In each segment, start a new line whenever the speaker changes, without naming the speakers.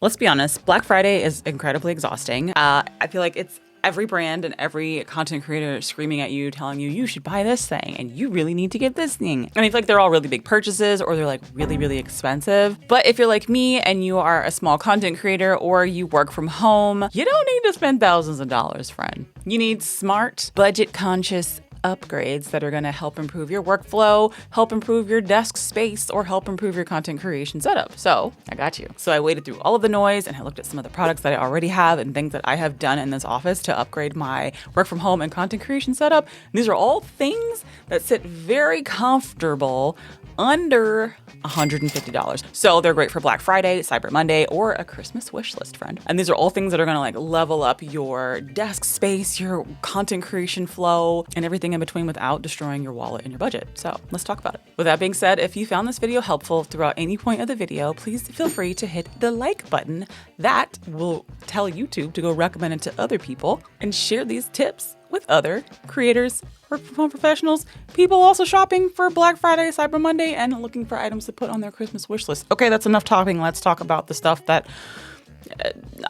Let's be honest, Black Friday is incredibly exhausting. I feel like it's every brand and every content creator screaming at you, telling you, you should buy this thing and you really need to get this thing. And I feel like they're all really big purchases or they're like really, really expensive. But if you're like me and you are a small content creator or you work from home, you don't need to spend thousands of dollars, friend. You need smart, budget-conscious upgrades that are going to help improve your workflow, help improve your desk space, or help improve your content creation setup. So I got you. So I waded through all of the noise and I looked at some of the products that I already have and things that I have done in this office to upgrade my work from home and content creation setup. These are all things that sit very comfortable under $150. So they're great for Black Friday, Cyber Monday, or a Christmas wish list, friend. And these are all things that are gonna level up your desk space, your content creation flow, and everything in between without destroying your wallet and your budget. So let's talk about it. With that being said, if you found this video helpful throughout any point of the video, please feel free to hit the like button. That will tell YouTube to go recommend it to other people and share these tips with other creators, work from home professionals, people also shopping for Black Friday, Cyber Monday, and looking for items to put on their Christmas wish list. Okay, that's enough talking. Let's talk about the stuff that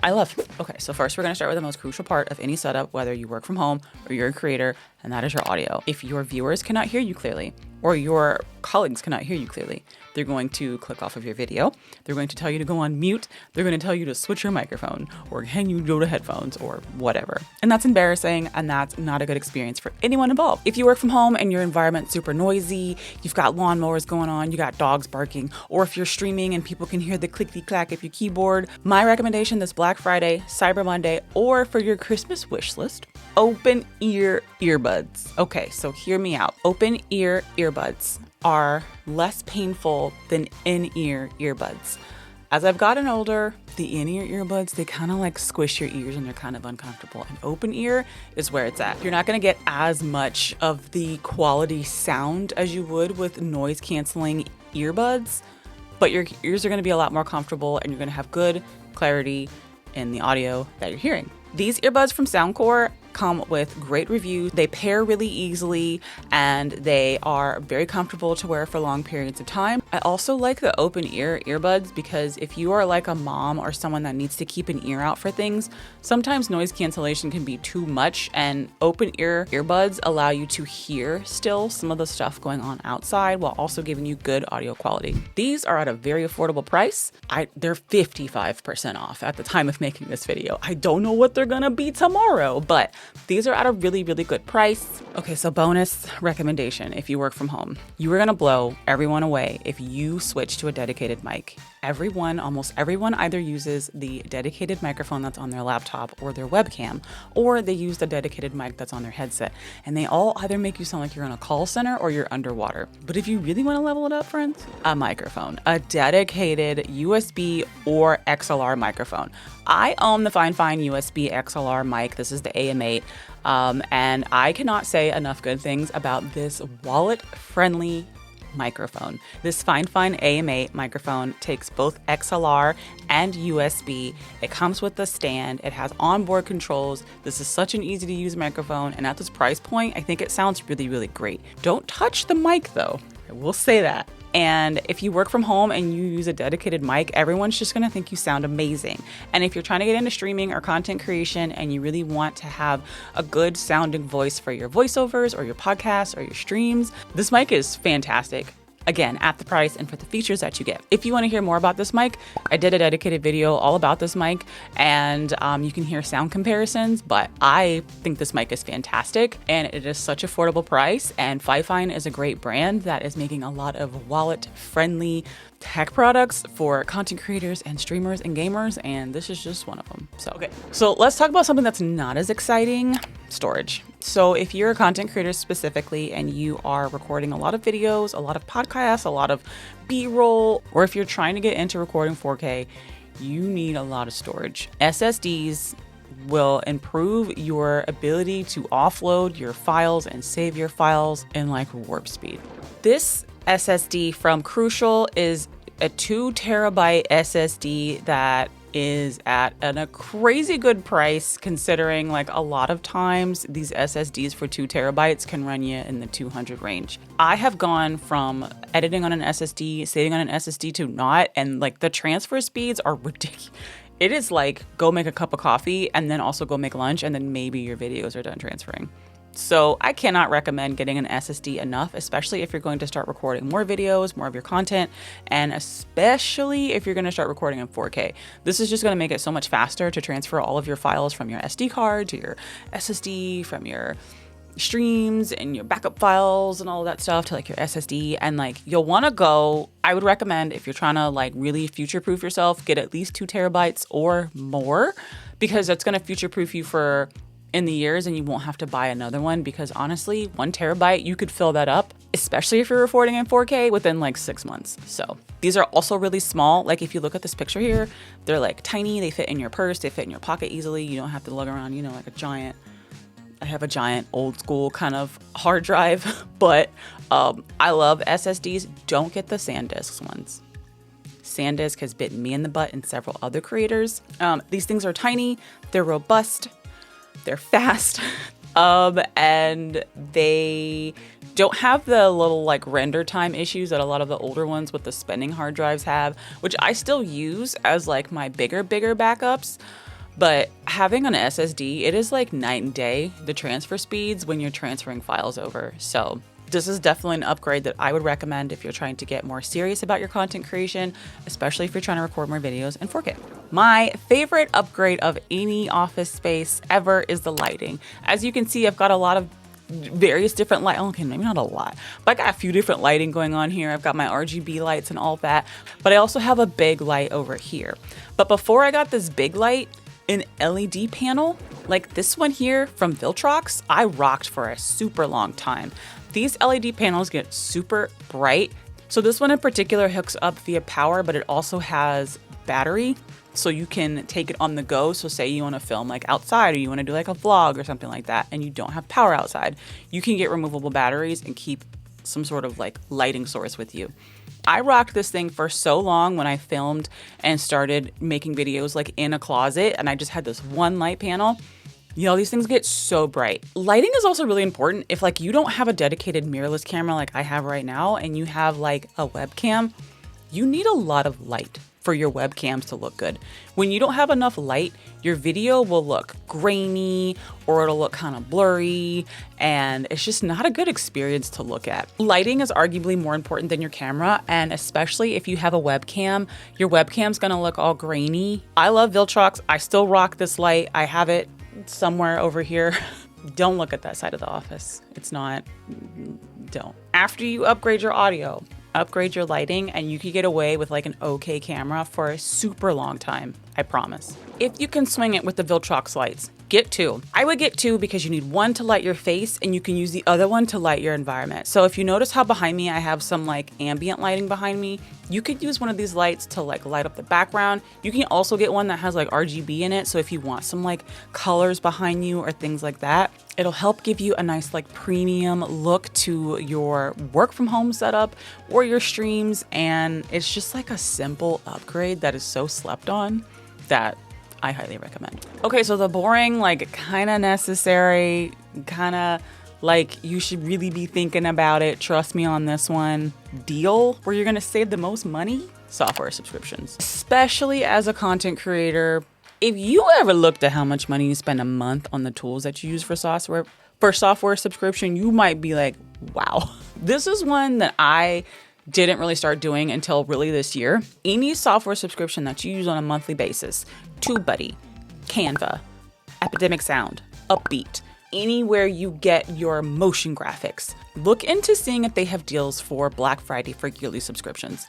I love. Okay, so first we're going to start with the most crucial part of any setup, whether you work from home or you're a creator, and that is your audio. If your viewers cannot hear you clearly, or your colleagues cannot hear you clearly, they're going to click off of your video. They're going to tell you to go on mute. They're going to tell you to switch your microphone or can you go to headphones or whatever. And that's embarrassing and that's not a good experience for anyone involved. If you work from home and your environment's super noisy, you've got lawnmowers going on, you got dogs barking, or if you're streaming and people can hear the clickety-clack of your keyboard, my recommendation this Black Friday, Cyber Monday, or for your Christmas wish list, open ear earbuds. Okay, so hear me out. Open ear earbuds are less painful than in-ear earbuds. As I've gotten older, the in-ear earbuds, they kind of squish your ears and they're kind of uncomfortable. And open ear is where it's at. You're not going to get as much of the quality sound as you would with noise canceling earbuds, but your ears are going to be a lot more comfortable and you're going to have good clarity in the audio that you're hearing. These earbuds from Soundcore come with great reviews. They pair really easily and they are very comfortable to wear for long periods of time. I also like the open ear earbuds because if you are like a mom or someone that needs to keep an ear out for things, sometimes noise cancellation can be too much, and open ear earbuds allow you to hear still some of the stuff going on outside while also giving you good audio quality. These are at a very affordable price. They're 55% off at the time of making this video. I don't know what they're gonna be tomorrow, but these are at a really, really good price. Okay, so bonus recommendation. If you work from home, you are gonna blow everyone away if you switch to a dedicated mic. Almost everyone either uses the dedicated microphone that's on their laptop or their webcam, or they use the dedicated mic that's on their headset. And they all either make you sound like you're in a call center or you're underwater. But if you really wanna level it up, friends, a microphone, a dedicated USB or XLR microphone. I own the fine USB XLR mic. This is the AM8. And I cannot say enough good things about this wallet-friendly microphone. This fine AM8 microphone takes both XLR and USB. It comes with a stand. It has onboard controls. This is such an easy to use microphone. And at this price point, I think it sounds really, really great. Don't touch the mic though. I will say that. And if you work from home and you use a dedicated mic, everyone's just gonna think you sound amazing. And if you're trying to get into streaming or content creation and you really want to have a good sounding voice for your voiceovers or your podcasts or your streams, this mic is fantastic. Again, at the price and for the features that you get. If you want to hear more about this mic, I did a dedicated video all about this mic, and you can hear sound comparisons, but I think this mic is fantastic and it is such affordable price, and Fifine is a great brand that is making a lot of wallet-friendly tech products for content creators and streamers and gamers, and this is just one of them. So let's talk about something that's not as exciting, storage. So if you're a content creator specifically and you are recording a lot of videos, a lot of podcasts, a lot of B-roll, or if you're trying to get into recording 4K, you need a lot of storage. SSDs will improve your ability to offload your files and save your files in warp speed. This SSD from Crucial is a 2 terabyte SSD that is at a crazy good price, considering a lot of times these SSDs for 2 terabytes can run you in the 200 range. I have gone from editing on an SSD, saving on an SSD to not, and the transfer speeds are ridiculous. It is like go make a cup of coffee and then also go make lunch and then maybe your videos are done transferring. So I cannot recommend getting an SSD enough, especially if you're going to start recording more videos, more of your content, and especially if you're going to start recording in 4K. This is just going to make it so much faster to transfer all of your files from your SD card to your SSD, from your streams and your backup files and all of that stuff to like your SSD. And like you'll want to go, I would recommend if you're trying to like really future proof yourself, get at least 2 terabytes or more, because that's going to future proof you for in the years and you won't have to buy another one, because honestly 1 terabyte you could fill that up, especially if you're recording in 4K, within like 6 months. So these are also really small. Like if you look at this picture here, they're like tiny, they fit in your purse, they fit in your pocket easily. You don't have to lug around, you know, like a giant, I have a giant old school kind of hard drive, but I love SSDs. Don't get the SanDisk ones. SanDisk has bitten me in the butt and several other creators. These things are tiny, they're robust, they're fast, and they don't have the little like render time issues that a lot of the older ones with the spinning hard drives have, which I still use as like my bigger backups. But having an SSD, it is like night and day, the transfer speeds when you're transferring files over. So this is definitely an upgrade that I would recommend if you're trying to get more serious about your content creation, especially if you're trying to record more videos in 4K. My favorite upgrade of any office space ever is the lighting. As you can see, I've got a lot of various different light. Okay, maybe not a lot, but I got a few different lighting going on here. I've got my RGB lights and all that, but I also have a big light over here. But before I got this big light, an LED panel like this one here from Viltrox, I rocked for a super long time. These LED panels get super bright. So this one in particular hooks up via power, but it also has battery, so you can take it on the go. So say you want to film like outside, or you want to do like a vlog or something like that, and you don't have power outside, you can get removable batteries and keep some sort of like lighting source with you. I rocked this thing for so long when I filmed and started making videos like in a closet, and I just had this one light panel. You know, these things get so bright. Lighting is also really important. If like you don't have a dedicated mirrorless camera like I have right now, and you have like a webcam, you need a lot of light for your webcams to look good. When you don't have enough light, your video will look grainy or it'll look kind of blurry, and it's just not a good experience to look at. Lighting is arguably more important than your camera, and especially if you have a webcam, your webcam's gonna look all grainy. I love Viltrox. I still rock this light. I have it somewhere over here. Don't look at that side of the office. It's not, don't. After you upgrade your audio, upgrade your lighting, and you could get away with like an okay camera for a super long time, I promise. If you can swing it with the Viltrox lights, get 2. I would get 2 because you need one to light your face and you can use the other one to light your environment. So if you notice how behind me I have some like ambient lighting behind me, you could use one of these lights to like light up the background. You can also get one that has like RGB in it, so if you want some like colors behind you or things like that, it'll help give you a nice like premium look to your work from home setup or your streams. And it's just like a simple upgrade that is so slept on that I highly recommend. Okay, so the boring, like kind of necessary, kind of like you should really be thinking about it, trust me on this one, deal where you're gonna save the most money: software subscriptions. Especially as a content creator, if you ever looked at how much money you spend a month on the tools that you use for software subscription, you might be like, wow. This is one that I didn't really start doing until really this year. Any software subscription that you use on a monthly basis, TubeBuddy, Canva, Epidemic Sound, Upbeat, anywhere you get your motion graphics, look into seeing if they have deals for Black Friday for yearly subscriptions.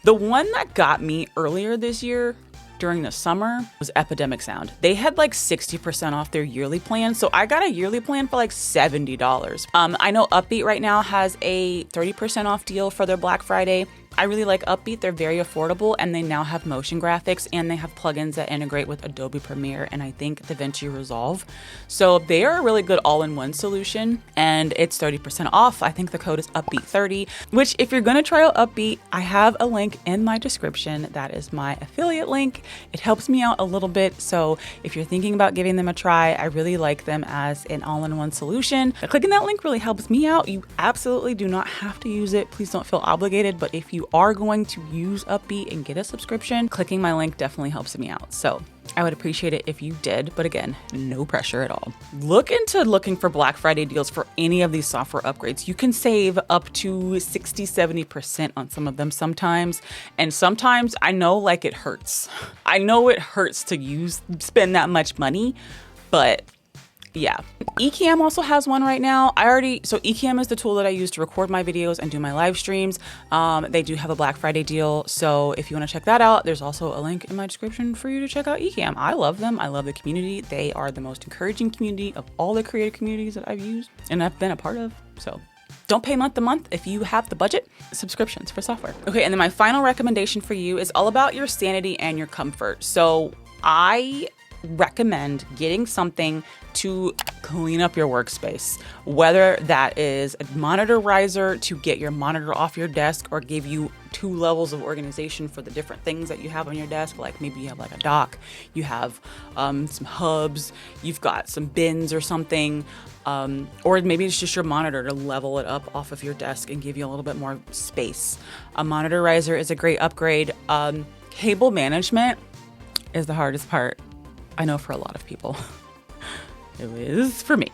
The one that got me earlier this year during the summer was Epidemic Sound. They had like 60% off their yearly plan, so I got a yearly plan for like $70. I know Upbeat right now has a 30% off deal for their Black Friday. I really like Upbeat. They're very affordable, and they now have motion graphics, and they have plugins that integrate with Adobe Premiere and I think DaVinci Resolve. So they are a really good all-in-one solution, and it's 30% off. I think the code is Upbeat30, which if you're gonna try out Upbeat, I have a link in my description. That is my affiliate link. It helps me out a little bit, so if you're thinking about giving them a try, I really like them as an all-in-one solution. Clicking that link really helps me out. You absolutely do not have to use it. Please don't feel obligated, but if you you are going to use Upbeat and get a subscription, clicking my link definitely helps me out. So I would appreciate it if you did, but again, no pressure at all. Look into looking for Black Friday deals for any of these software upgrades. You can save up to 60-70% on some of them sometimes. And sometimes I know like it hurts. I know it hurts to spend that much money, but yeah. Ecamm also has one right now. So Ecamm is the tool that I use to record my videos and do my live streams. They do have a Black Friday deal. So if you want to check that out, there's also a link in my description for you to check out Ecamm. I love them. I love the community. They are the most encouraging community of all the creative communities that I've used and I've been a part of. So don't pay month to month if you have the budget. Subscriptions for software. Okay, and then my final recommendation for you is all about your sanity and your comfort. So I recommend getting something to clean up your workspace, whether that is a monitor riser to get your monitor off your desk or give you 2 levels of organization for the different things that you have on your desk. Like maybe you have like a dock, you have some hubs, you've got some bins or something, or maybe it's just your monitor to level it up off of your desk and give you a little bit more space. A monitor riser is a great upgrade. Cable management is the hardest part. I know for a lot of people. It is for me.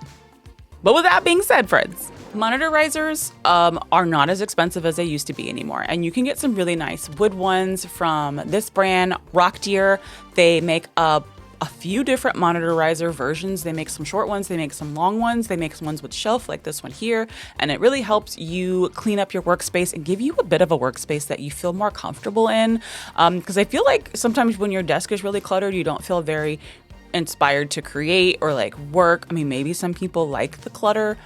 But with that being said, friends, monitor risers are not as expensive as they used to be anymore. And you can get some really nice wood ones from this brand, Rock Deer. They make a few different monitor riser versions. They make some short ones, they make some long ones, they make some ones with shelf like this one here. And it really helps you clean up your workspace and give you a bit of a workspace that you feel more comfortable in. Because I feel like sometimes when your desk is really cluttered, you don't feel very inspired to create or like work. I mean, maybe some people like the clutter,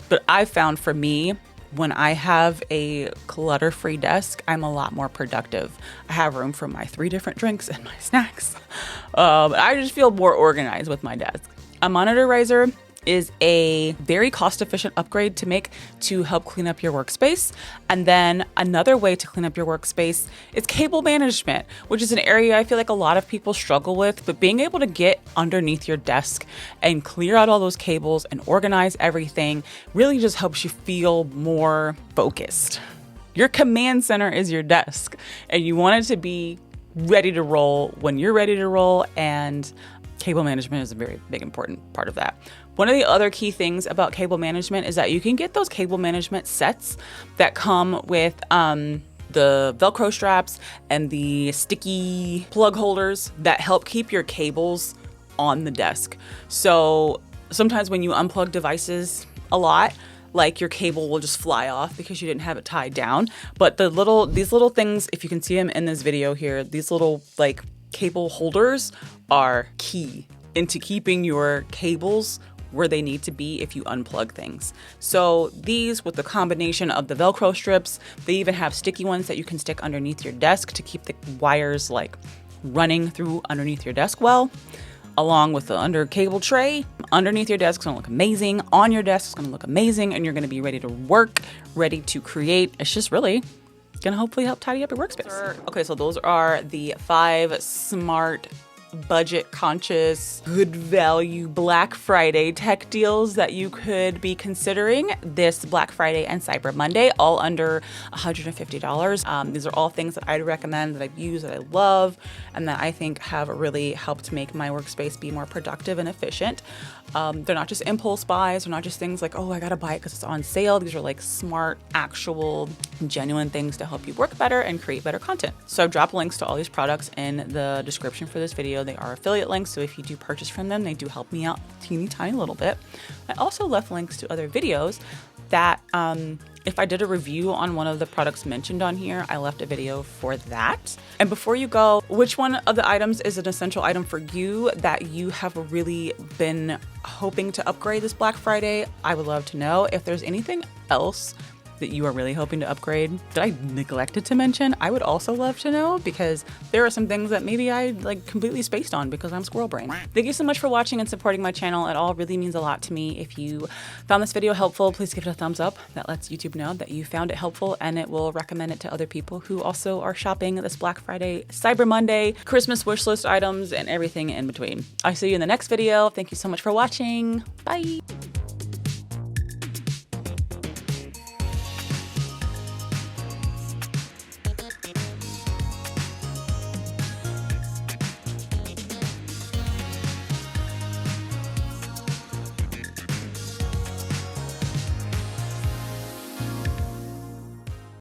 but I found for me, when I have a clutter-free desk, I'm a lot more productive. I have room for my 3 different drinks and my snacks. I just feel more organized with my desk. A monitor riser is a very cost-efficient upgrade to make to help clean up your workspace. And then another way to clean up your workspace is cable management, which is an area I feel like a lot of people struggle with, but being able to get underneath your desk and clear out all those cables and organize everything really just helps you feel more focused. Your command center is your desk, and you want it to be ready to roll when you're ready to roll, and cable management is a very big important part of that. One of the other key things about cable management is that you can get those cable management sets that come with the Velcro straps and the sticky plug holders that help keep your cables on the desk. So sometimes when you unplug devices a lot, like your cable will just fly off because you didn't have it tied down. But these little things, if you can see them in this video here, these little like cable holders are key into keeping your cables where they need to be if you unplug things. So these, with the combination of the Velcro strips, they even have sticky ones that you can stick underneath your desk to keep the wires like running through underneath your desk well, along with the under cable tray. Underneath your desk is gonna look amazing. On your desk is gonna look amazing, and you're gonna be ready to work, ready to create. It's just really gonna hopefully help tidy up your workspace. Okay, so those are the 5 smart, budget conscious, good value Black Friday tech deals that you could be considering this Black Friday and Cyber Monday, all under $150. These are all things that I'd recommend, that I've used, that I love, and that I think have really helped make my workspace be more productive and efficient. They're not just impulse buys. They're not just things like, oh, I gotta buy it because it's on sale. These are like smart, actual, genuine things to help you work better and create better content. So I've dropped links to all these products in the description for this video. They are affiliate links, so if you do purchase from them, they do help me out a teeny tiny little bit. I also left links to other videos that if I did a review on one of the products mentioned on here, I left a video for that. And before you go, which one of the items is an essential item for you that you have really been hoping to upgrade this Black Friday? I would love to know. If there's anything else that you are really hoping to upgrade that I neglected to mention, I would also love to know, because there are some things that maybe I like completely spaced on because I'm squirrel brain. Thank you so much for watching and supporting my channel. It all really means a lot to me. If you found this video helpful, please give it a thumbs up. That lets YouTube know that you found it helpful, and it will recommend it to other people who also are shopping this Black Friday, Cyber Monday, Christmas wish list items, and everything in between. I'll see you in the next video. Thank you so much for watching. Bye.